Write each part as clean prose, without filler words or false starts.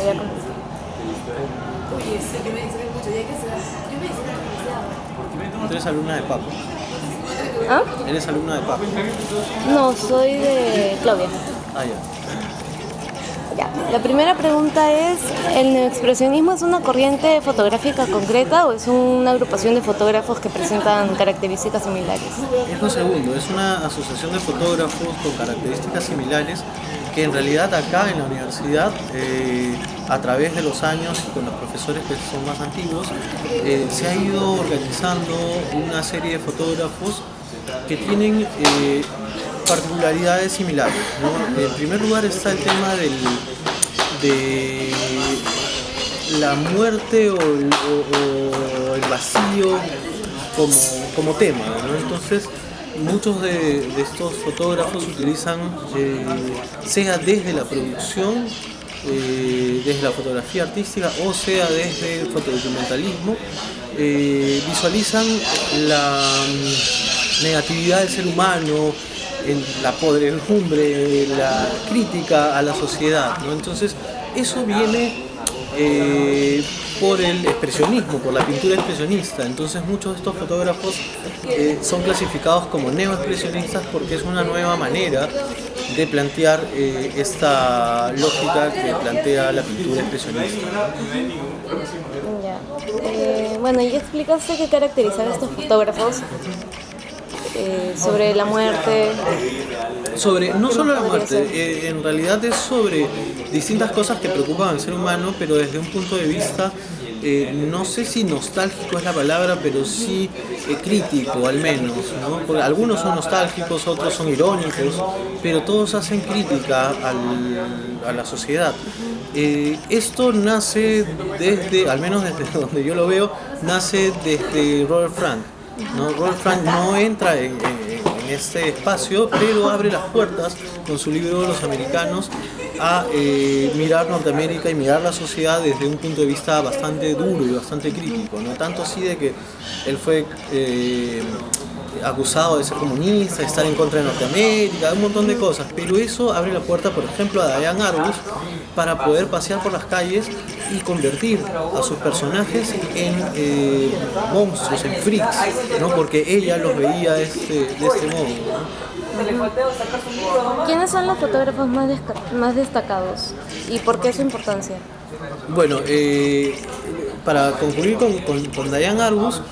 voy a contestar. ¿Tú eres alumna de Paco? ¿Ah? ¿Eres alumna de Paco? No, soy de Claudia. Ah, ya. Ya. La primera pregunta es, ¿el neoexpresionismo es una corriente fotográfica concreta o es una agrupación de fotógrafos que presentan características similares? Es lo segundo, es una asociación de fotógrafos con características similares que en realidad acá en la universidad, a través de los años y con los profesores que son más antiguos, se ha ido organizando una serie de fotógrafos que tienen particularidades similares, ¿no? En primer lugar está el tema de la muerte o el vacío como tema, ¿no? Entonces muchos de estos fotógrafos utilizan, sea desde la producción, desde la fotografía artística o sea desde el fotodocumentalismo, visualizan la negatividad del ser humano, en la podredumbre, la crítica a la sociedad, ¿no? Entonces eso viene por el expresionismo, por la pintura expresionista. Entonces muchos de estos fotógrafos son clasificados como neoexpresionistas porque es una nueva manera de plantear esta lógica que plantea la pintura expresionista. Ya. Bueno, ya explicaste qué caracteriza a estos fotógrafos sobre la muerte. Sobre, no solo la muerte, en realidad es sobre distintas cosas que preocupan al ser humano, pero desde un punto de vista, no sé si nostálgico es la palabra, pero sí crítico al menos, ¿no? Porque algunos son nostálgicos, otros son irónicos, pero todos hacen crítica a la sociedad. Esto nace desde, al menos desde donde yo lo veo, nace desde Robert Frank, ¿no? Robert Frank no entra en este espacio, pero abre las puertas con su libro Los Americanos a mirar Norteamérica y mirar la sociedad desde un punto de vista bastante duro y bastante crítico, ¿no? Tanto así de que él fue acusado de ser comunista, de estar en contra de Norteamérica, un montón de cosas, pero eso abre la puerta, por ejemplo, a Diane Arbus para poder pasear por las calles y convertir a sus personajes en monstruos, en freaks, ¿no? Porque ella los veía de este modo, ¿no? ¿Quiénes son los fotógrafos más destacados y por qué su importancia? Bueno, para concluir con Diane Arbus,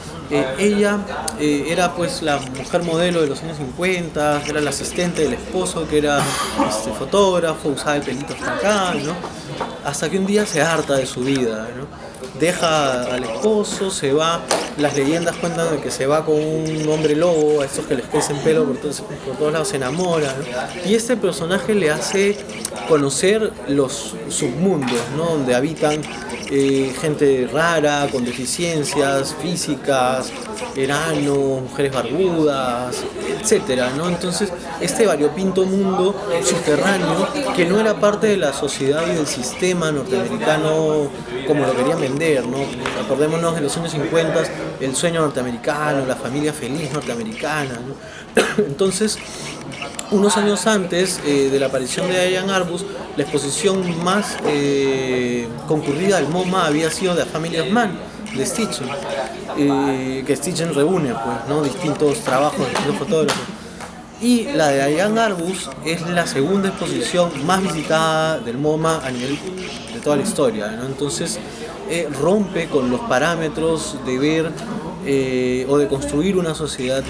ella era pues la mujer modelo de los años 50, era la asistente del esposo que era fotógrafo, usaba el pelito hasta acá, ¿no? Hasta que un día se harta de su vida, ¿no? Deja al esposo, se va, las leyendas cuentan de que se va con un hombre lobo, a estos que les crecen pelo por todos lados, se enamora, ¿no? Y este personaje le hace conocer los submundos, ¿no? Donde habitan gente rara, con deficiencias físicas, enanos, mujeres barbudas, etcétera, ¿no? Entonces, este variopinto mundo subterráneo que no era parte de la sociedad y del sistema norteamericano como lo querían vender, ¿no? Acordémonos en los años 50, el sueño norteamericano, la familia feliz norteamericana, ¿no? Entonces, unos años antes de la aparición de Diane Arbus, la exposición más concurrida del MoMA había sido The Family of Man, de Stitchen, que Stitchen reúne pues, ¿no? distintos trabajos de distintos fotógrafos. Y la de Diane Arbus es la segunda exposición más visitada del MoMA a nivel de toda la historia, ¿no? Entonces rompe con los parámetros de ver o de construir una sociedad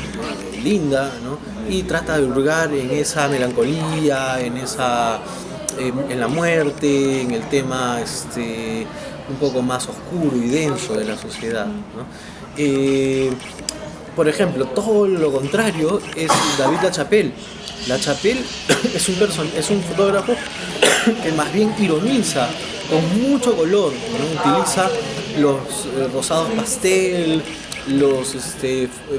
linda, ¿no? Y trata de hurgar en esa melancolía, en la muerte, en el tema un poco más oscuro y denso de la sociedad, ¿no? Por ejemplo, todo lo contrario es David LaChapelle. LaChapelle es un fotógrafo que más bien ironiza con mucho color, ¿no? Utiliza los rosados pastel, los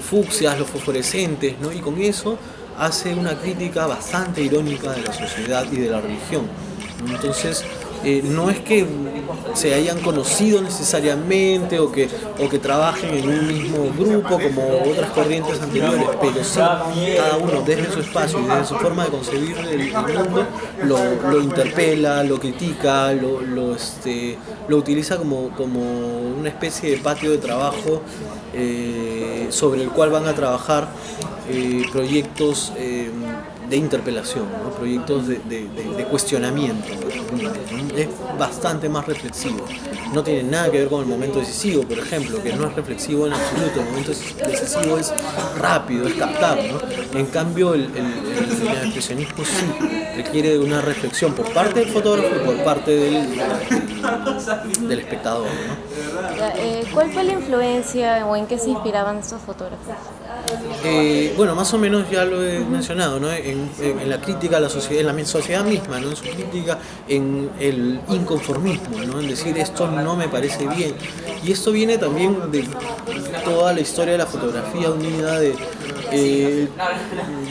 fucsias, los fosforescentes, ¿no? Y con eso hace una crítica bastante irónica de la sociedad y de la religión. Entonces, no es que se hayan conocido necesariamente o que trabajen en un mismo grupo como otras corrientes anteriores, pero sí cada uno desde su espacio y desde su forma de concebir el mundo lo interpela, lo critica, lo utiliza como una especie de patio de trabajo sobre el cual van a trabajar proyectos de interpelación, ¿no? Proyectos de cuestionamiento. Es bastante más reflexivo. No tiene nada que ver con el momento decisivo, por ejemplo, que no es reflexivo en absoluto. El momento decisivo es rápido, es captar, ¿no? En cambio, el expresionismo sí requiere de una reflexión por parte del fotógrafo y por parte del espectador, ¿no? ¿Cuál fue la influencia o en qué se inspiraban estos fotógrafos? Bueno, más o menos ya lo he mencionado, ¿no? En la crítica a la sociedad, en la sociedad misma, ¿no? En su crítica, en el inconformismo, ¿no? En decir esto no me parece bien. Y esto viene también de toda la historia de la fotografía unida,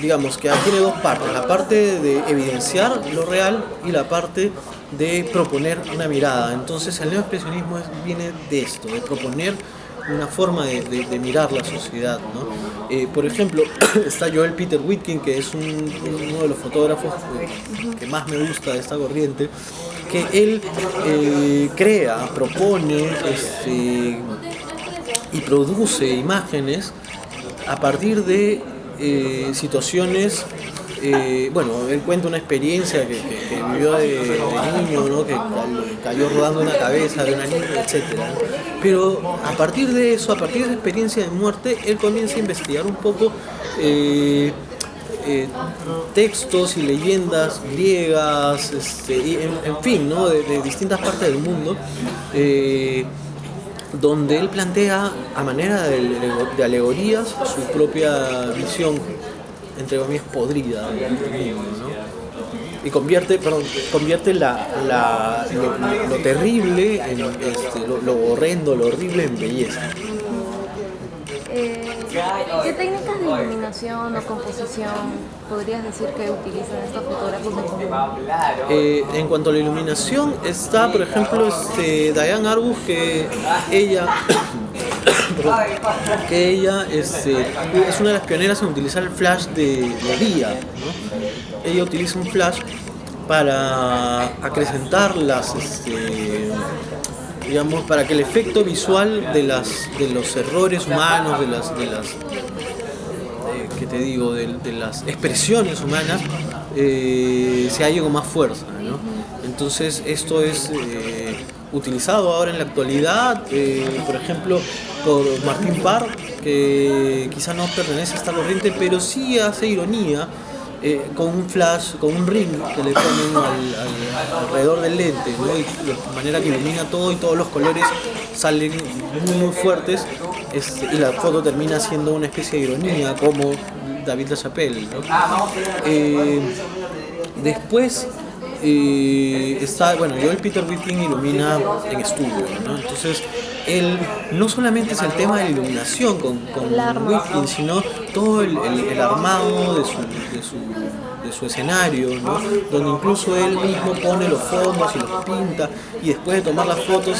digamos que tiene dos partes, la parte de evidenciar lo real y la parte de proponer una mirada. Entonces el neoexpresionismo viene de esto, de proponer una forma de mirar la sociedad, ¿no? Por ejemplo, está Joel Peter Witkin, que es uno de los fotógrafos que más me gusta de esta corriente, que él crea, propone y produce imágenes a partir de situaciones. Bueno, él cuenta una experiencia que vivió de niño, ¿no? Que cayó rodando una cabeza de una niña, etc. Pero a partir de eso, a partir de la experiencia de muerte, él comienza a investigar un poco textos y leyendas griegas, y en fin, ¿no? de distintas partes del mundo, donde él plantea a manera de alegorías su propia visión, entre comillas, podrida del mundo, ¿no? Y convierte lo terrible en lo horrendo, lo horrible en belleza. ¿Qué técnicas de iluminación o composición podrías decir que utilizan estos fotógrafos en común? En cuanto a la iluminación, está, por ejemplo, Diane Arbus, que ella es una de las pioneras en utilizar el flash de día, ¿no? Ella utiliza un flash para acrecentar digamos, para que el efecto visual de los errores humanos, de las expresiones humanas, se halle con más fuerza, ¿no? Entonces esto es utilizado ahora en la actualidad, por ejemplo, por Martín Parr, que quizá no pertenece a esta corriente, pero sí hace ironía con un flash, con un ring que le ponen alrededor del lente, ¿no? Y de manera que ilumina todo y todos los colores salen muy fuertes, y la foto termina siendo una especie de ironía, como David LaChapelle, ¿no? Después está, bueno, Joel Peter Witkin ilumina en estudio, ¿no? Entonces él no solamente es el tema de la iluminación con Witkin, sino todo el armado de su escenario, ¿no? Donde incluso él mismo pone los fondos y los pinta, y después de tomar las fotos,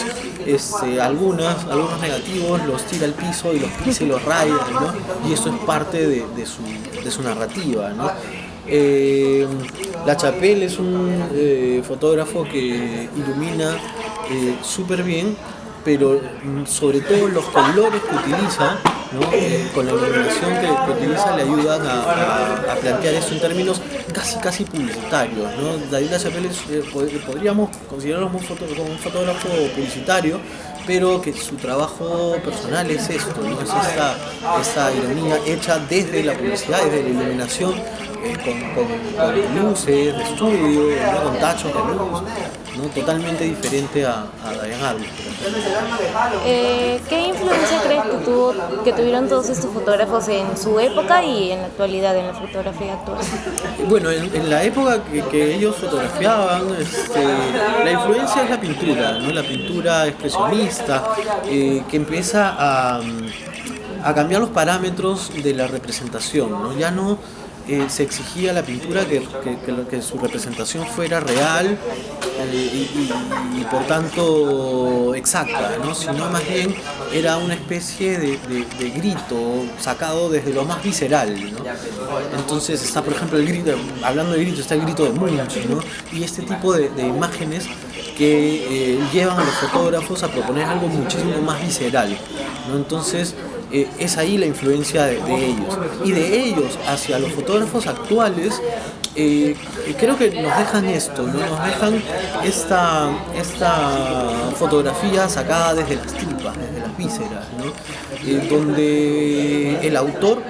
algunos negativos los tira al piso y los pisa y los raya, ¿no? Y eso es parte de su narrativa, ¿no? LaChapelle es un fotógrafo que ilumina súper bien, pero sobre todo los colores que utiliza, ¿no? Con la iluminación que utiliza, le ayudan a plantear eso en términos casi publicitarios, ¿no? David LaChapelle podríamos considerarlo como un fotógrafo publicitario, pero que su trabajo personal es esto, ¿no? Es esta ironía hecha desde la publicidad, desde la iluminación, con luces de estudio, ¿no? Con tachos de luz, ¿no? Totalmente diferente a Diane Arbus. ¿Qué influencia crees que tuvieron todos estos fotógrafos en su época y en la actualidad, en la fotografía actual? Bueno, en la época que ellos fotografiaban, la influencia es la pintura, ¿no? La pintura expresionista, que empieza a cambiar los parámetros de la representación, ¿no? Ya no se exigía a la pintura que su representación fuera real y por tanto exacta, ¿no? Sino más bien era una especie de grito sacado desde lo más visceral, ¿no? Entonces está, por ejemplo, el grito, hablando de grito, está el grito de Munch, ¿no? Y este tipo de imágenes que llevan a los fotógrafos a proponer algo muchísimo más visceral, ¿no? Entonces es ahí la influencia de ellos. Y de ellos hacia los fotógrafos actuales, creo que nos dejan esto, ¿no? Nos dejan esta fotografía sacada desde las tripas, desde las vísceras, ¿no? Donde el autor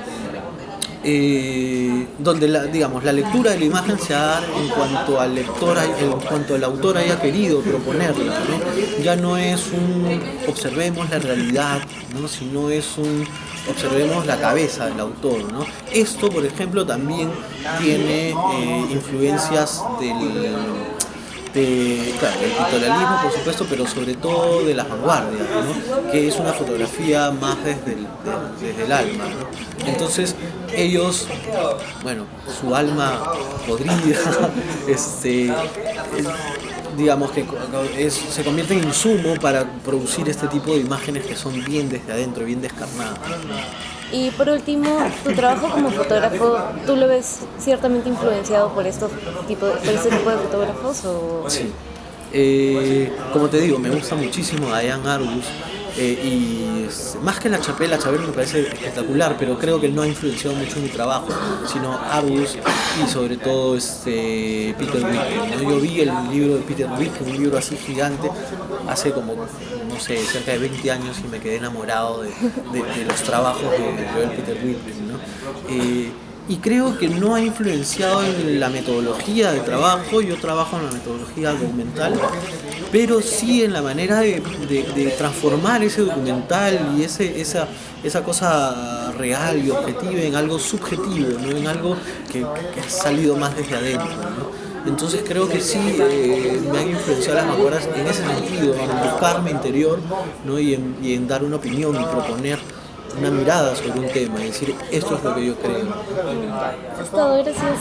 donde la lectura de la imagen se da en cuanto al lector, en cuanto el autor haya querido proponerla, ¿no? Ya no es un observemos la realidad, ¿no? Sino es un observemos la cabeza del autor, ¿no? Esto, por ejemplo, también tiene influencias claro, del pictorialismo, por supuesto, pero sobre todo de las vanguardias, ¿no? Que es una fotografía más desde el alma, ¿no? Entonces ellos, bueno, su alma podrida, digamos que se convierte en insumo para producir este tipo de imágenes que son bien desde adentro, bien descarnadas, ¿no? Y por último, tu trabajo como fotógrafo, ¿tú lo ves ciertamente influenciado por este tipo de fotógrafos? O... Sí. Como te digo, me gusta muchísimo Diane Arbus. Más que la Chapelle me parece espectacular, pero creo que no ha influenciado mucho mi trabajo, sino Arbus y sobre todo Peter Wickham, ¿no? Yo vi el libro de Peter Wickham, un libro así gigante, hace como, no sé, cerca de 20 años y me quedé enamorado de los trabajos de Peter Wickham, ¿no? Y creo que no ha influenciado en la metodología de trabajo. Yo trabajo en la metodología documental, pero sí en la manera de transformar ese documental y esa cosa real y objetiva en algo subjetivo, ¿no? En algo que ha salido más desde adentro, ¿no? Entonces creo que sí me han influenciado las vanguardias en ese sentido, en buscar mi interior, ¿no? y en dar una opinión y proponer una mirada sobre un tema y decir esto es lo que yo creo. Es todo, gracias.